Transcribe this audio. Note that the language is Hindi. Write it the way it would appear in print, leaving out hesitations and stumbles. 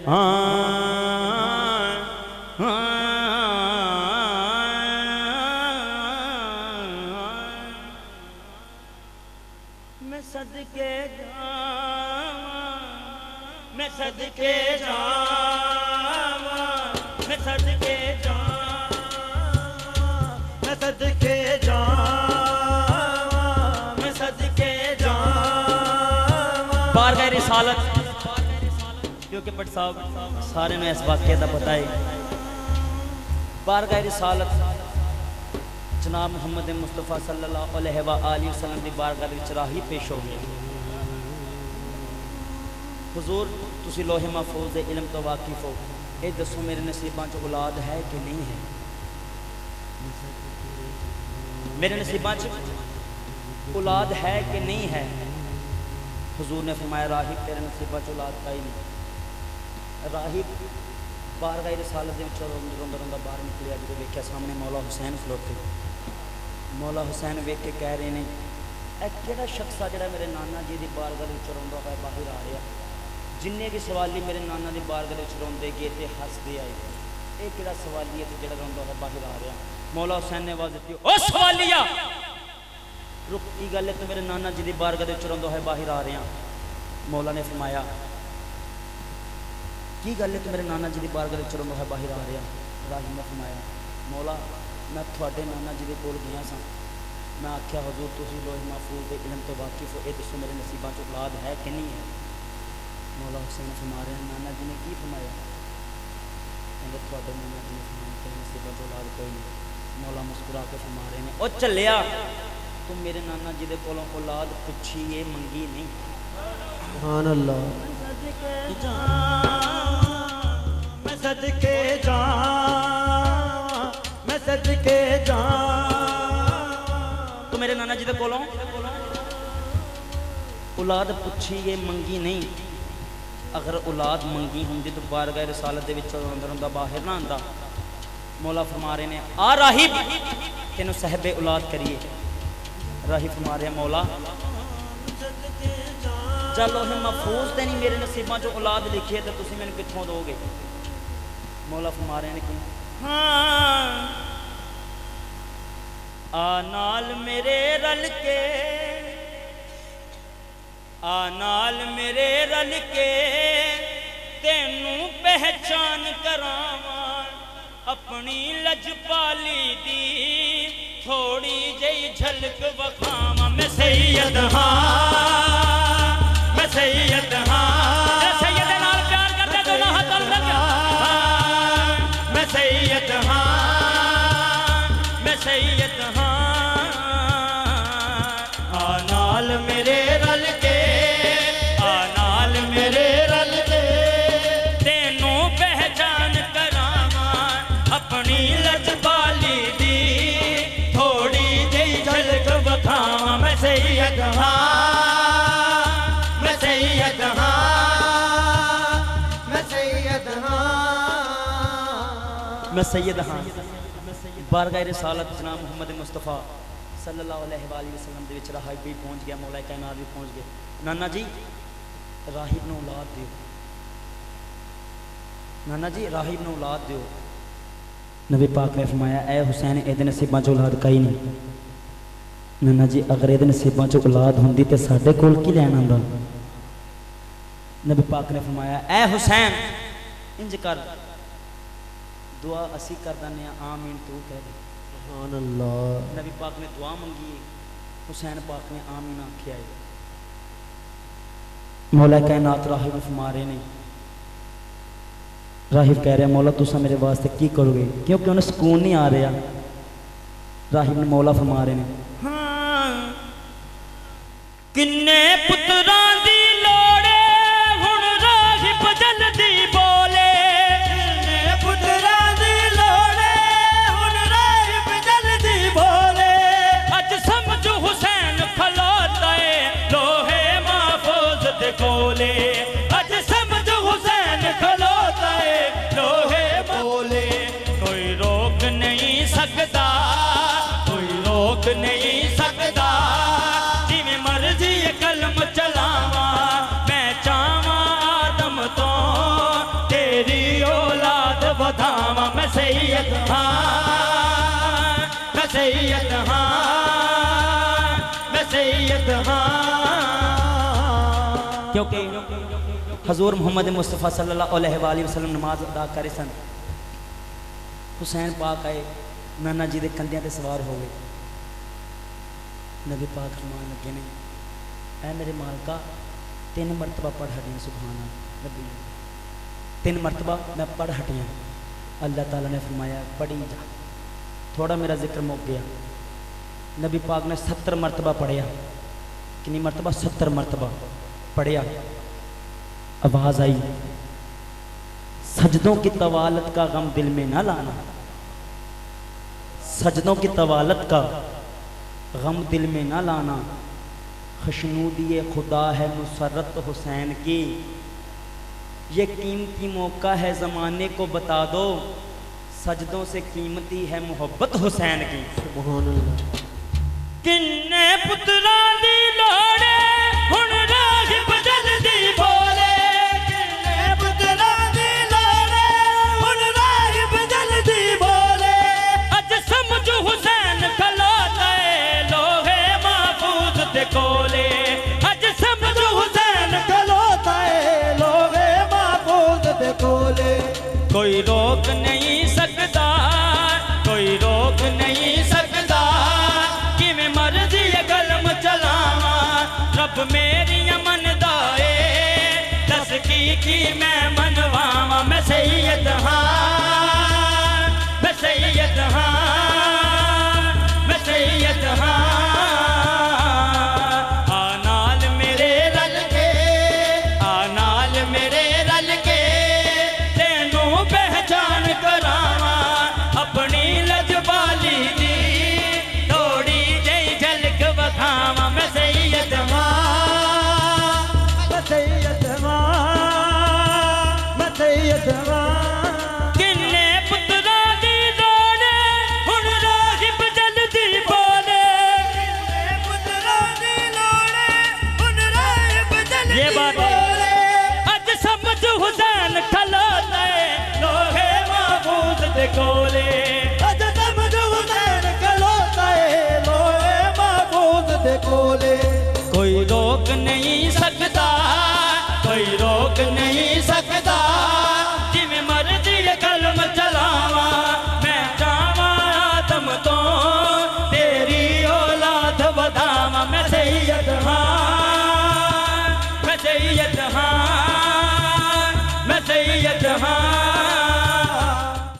मैं सदके जावा, मैं सदके जावा, मैं सदके जावा, मैं सदके जावा, मैं सदके जावा बारगाह रिसालत। क्योंकि भट्ट साहब सारे ने इस वाक़े का पता है। बारगाह रिसालत जनाब मुहम्मद मुस्तफा सल्लल्लाहु अलैहि वसल्लम की बारगाह विच राही पेश हो गई। हुजूर तुसी लोहे महफूज के इल्म तो वाकिफ हो, ये दसो मेरे नसीबां च औलाद है कि नहीं है? मेरे नसीबां च औलाद है कि नहीं है? हुजूर ने फरमाया राहिब तेरे नसीबां च औलाद का ही नहीं। राहिब बारगाह रिसालत के रोंदा रोंदा बाहर निकलिया, जो देखा सामने मौला हुसैन खलोते। मौला हुसैन वेख के कह रहे हैं कि शख्स आ जो मेरे नाना जी की बारगाह रोंदा हुआ बाहर आ रहा। जिन्ने भी सवाली मेरे नाना की बारगाह रोंदे गए तो हसते आए, ये कि सवाली है जो रोंदा हुआ बाहर आ रहा। मौला हुसैन ने आवाज़ दी, ओ सवालिया रुक, की गल है तू मेरे नाना जी की बारगाह रोंदा हुआ बाहर आ रहा? मौला ने फरमाया की गल है तू मेरे नाना जी की बारगाह रोंदा हुआ बाहर आ रहा? राही ने फरमाया मौला मैं थोड़े नाना जी के कोल गया सा, मैं आख्या हुजूर तुसी लोहे महफूज के इल्म तो वाकिफ हो, ये दसो मेरे नसीबां च औलाद है कि नहीं है? मौला हुसैन फरमा रहे हैं नाना जी ने की फरमाया? कहते थोड़े नाना जी ने फरमाया तेरे नसीबां च औलाद कोई नहीं। मौला मुस्कुरा के फरमा रहे हैं ओ चलिया तू मेरे नाना जी के कोलों औलाद पुछी है मंगी नहीं। सुभान अल्लाह। मैं सदके जा, मैं सदके जा, तू मेरे नाना जी दे कोलों औलाद पुछी है मंगी नहीं। अगर औलाद मंगी होंदी तो बारगाह रिसालत दे विच अंदर हुंदा बाहर ना आंदा। मौला फरमा रहे ने आ राहिब तेनू साहिबे औलाद करिए। राहिब फरमा रहे मौला चलो लोहे महफूज ते नहीं मेरे नसीबां चो औलाद लिखी है तो तुसीं मैनूं कित्थों दोगे? मौला फरमा रहे हैं कि हाँ आ नाल मेरे रल के, आ नाल मेरे रल के तेनू पहचान करावां अपनी लजपाली दी थोड़ी जही झलक वखावां। मैं सैयद हाँ, मैं सैयद हाँ, सैयद नाल प्यार करते दोनों हाथ मैं सैयद हाँ, मैं सैयद हाँ। आ नाल मेरे रल के, आ नाल मेरे रल के तेनू पहचान करावां अपनी लजपाली दी थोड़ी जही झलक वखावां। मैं सैयद हाँ, मैं सैयद हाँ, मैं सैयद हाँ, मैं सैयद हाँ। बारगाह रिसालत जनाब मुहम्मद मुस्तफा सल्लल्लाहु अलैहि वसल्लम दे विच राहिब भी पहुँच गया, मौला कायनात भी पहुँच गए। नाना जी राहिब नूं औलाद दिओ, नाना जी राहिब नूं औलाद दिओ। नबी पाक ने फरमाया ऐ हुसैन इहदे नसीबां च औलाद कई नहीं। नाना जी अगर इहदे नसीबां च औलाद होंदी तो साडे कोल की लैन आंदा? नबी पाक ने फरमाया ऐ हुसैन इंज कर दुआ असी कर दें आमीन तू कह दे। सुभान अल्लाह। नबी पाक ने दुआ मंगी, हुसैन पाक ने आमीन आखिया है। मौला कायनात राहिब फरमा रहे नहीं, राहिब कह रहा मौला तुसा मेरे वास्ते की करोगे क्योंकि उन्हें सुकून नहीं आ रहा। राहिब ने मौला फरमा रहे ने हाँ किन्ने पुत्रां दी लोड़े हुण राहिब जल्दी बोले, किन्ने पुत्रां दी लोड़े हुण राहिब जल्दी बोले। अज समझ हुसैन खलोता है लोहे महफूज दे कोले, अज समझ हुसैन खलोता है लोहे बोले। कोई रोक नहीं सकता, कोई रोक नहीं सकता, जिवें मर्जी कलम वधावा मैं सैयद हाँ, मैं सैयद हाँ, मैं सैयद हाँ। क्योंकि हजूर मोहम्मद मुस्तफ़ा सल्लल्लाहु अलैहि वसल्लम नमाज अदा करे सन, हुसैन पाक आए नाना जी के कंधियां ते सवार हो गए। नबी पाक फरमान लगे ने, ऐ मेरे मालका 3 मरतबा पढ़ हटियां सुभान नबी, 3 मरतबा मैं पढ़ हटियां। अल्लाह ताला ने फरमाया पढ़ी जा, थोड़ा मेरा जिक्र मुक गया। नबी पाक ने 70 मरतबा पढ़िया। कितनी मरतबा? 70 मरतबा पढ़िया। आवाज आई, सजदों की तवालत का गम दिल में ना लाना, सजदों की तवालत का गम दिल में ना लाना, खुशनूदी खुदा है मुसर्रत हुसैन की, ये कीमती मौका है ज़माने को बता दो, सजदों से कीमती है मोहब्बत हुसैन की। किन्ने पुत्रा दी लोड़े हुण राहिब जल्दी बोले, किन्ने पुत्रा दी लोड़े हुण राहिब जल्दी बोले, अज समझो हुसैन खलोता है लोहे महफूज दे कोले, अज समझो हुसैन खलोता है लोहे महफूज दे कोले। कोई रोक नहीं सकता, कोई रोक नहीं सकता, कि मैं मर्जी कलम चलावा, रब मेरी अमन दाए, दस की मैं मनवावा। मैं सैयद हाँ, मैं सैयद हाँ, मैं सैयद हाँ। आनाल मेरे रल के, आनाल मेरे रल के, तेनू पहचान करावा, अपनी लजबाली दी थोड़ी जई झलक बखावा। मैं सैयद हाँ, मैं सैयद हाँ, मैं सैयद हाँ। किन्ने पुत्रा दी लोड़े हुण राहिब जल्दी बोले, किन्ने पुत्रा दी लोड़े हुण राहिब जल्दी बोले, अज समझ हुसैन खलोता है लोहे महफूज दे कोले, अज समझ हुसैन खलोता है लोहे महफूज दे कोले। कोई रोक नहीं सकता, कोई रोक नहीं सकता, जिमें मर्जी कलम चलावा, मैं चावा आदम तो तेरी औलाद वधावा। मैं सैयद हाँ, मैं सैयद हाँ, मैं सैयद हाँ।